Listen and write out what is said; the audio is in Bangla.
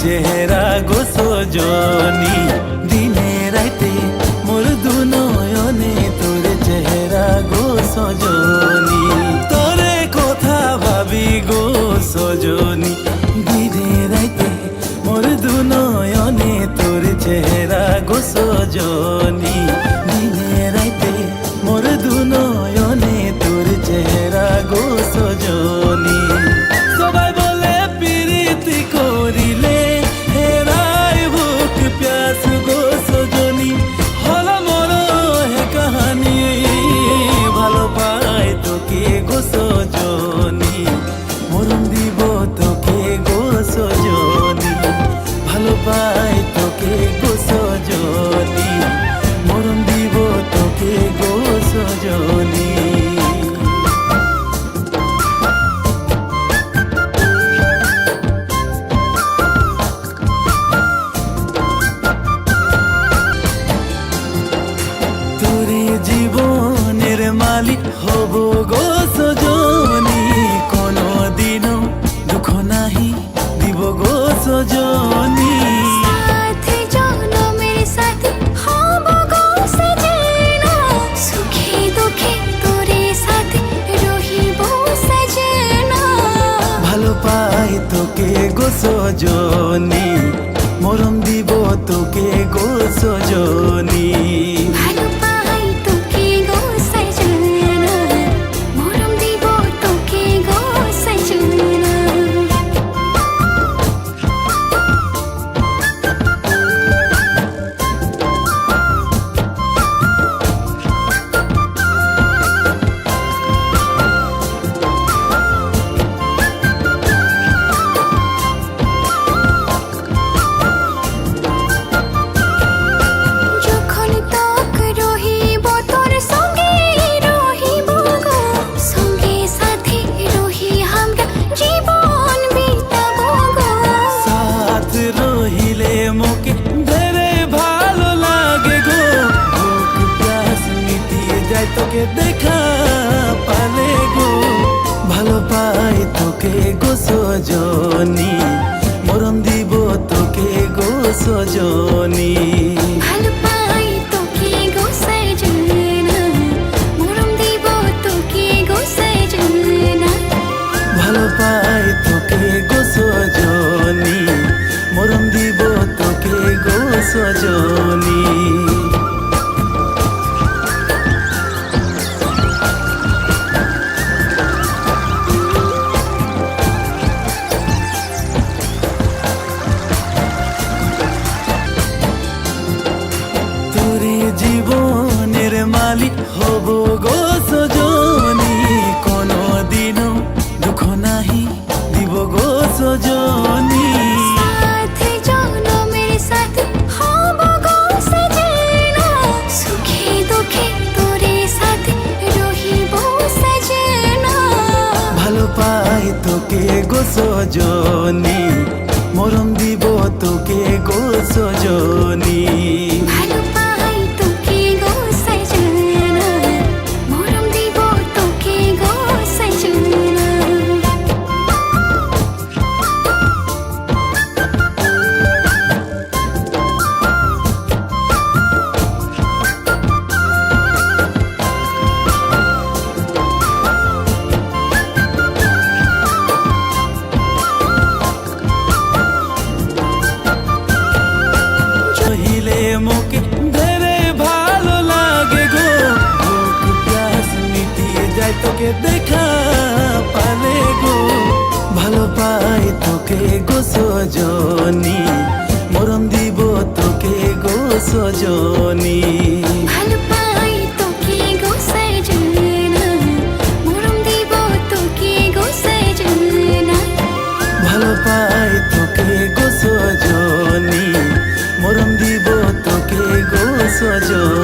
চেহারা গো সজনী, দিনে রাইতে মোর দু নয়নে তোর চেহারা গো সজনী। তোরে কথা ভাবি গো সজনী, দিনে রাইতে মোর দু নয়নে তোর চেহারা গো সজনী, দিনে রাইতে মোর দু নয়নে তোর চেহারা গো সজনী। সবাই বলে প্রীতি করিলে হেরায় বুক প্যাস গো সজনী, হল মোর হে কাহানি, ভালো পাই তোকে গো সজনী, মরণ দিব তোকে গো সজনী, ভালো পাই তোকে গো সজনী, মরণ দিব তোকে গো সজনী। তোরে জীবনের মালিক হব গো সজনী, কোনো দিনও দুঃখ নাহি দিব গো সজনী। সাথে জনমের সাথে হব গো সজনা, সুখে দুঃখে তোরে সাথে রহিব সজনা। ভালো পাই তোকে গো সজনী, মরণ দিব তোকে গো সজনী। ভালো পাই তোকে গো সজনা, মরণ দিব তোকে গো সজনা। যখন তক রহিব তোর সঙ্গে রহিব গো, সঙ্গে সাথে রহি আমরা জীবন বিতাব গো। সাথ রহিলে মোকে ধরে ভালো লাগে গো, ভুক প্যাস মিটিয়ে যায় তোকে দেখা পালে গো। ভালো পাই তোকে গো সজনী, মরণ দিব তোকে গো সজনী। ভালো পাই তোকে গো সজনা, মরণ দিব তোকে গো সজনা। ভালো পাই তোকে গো সজনী, মরণ দিব তোকে গো সজনী। তোরে জীবনের মালিক হব গো সজনী, কোনো দিনও দুঃখ নাহি দিব গো সজনী। সাথে জনমের সাথে হব গো সজনা, সুখে দুঃখে তোরে সাথে রহিব সজনা। ভালো পাই তোকে গো সজনী, মরণ দিব তোকে গো সজনী। ভালো পাই তোকে গো সজনা, মরণ দিব তোকে গো সজনা। রহিলে মোকে ধরে ভালো লাগে গো, ভুক প্যাস মিটিয়ে যায় তোকে দেখা পালে গো। ভালো পাই তোকে গো সজনী, মরণ দিব তোকে গো সজনী। ভালো পাই তোকে গো সজনা, মরণ দিব তোকে গো সজনা। ভালো পাই তোকে গো সজনী, মরণ দিব তোকে গো সজনী।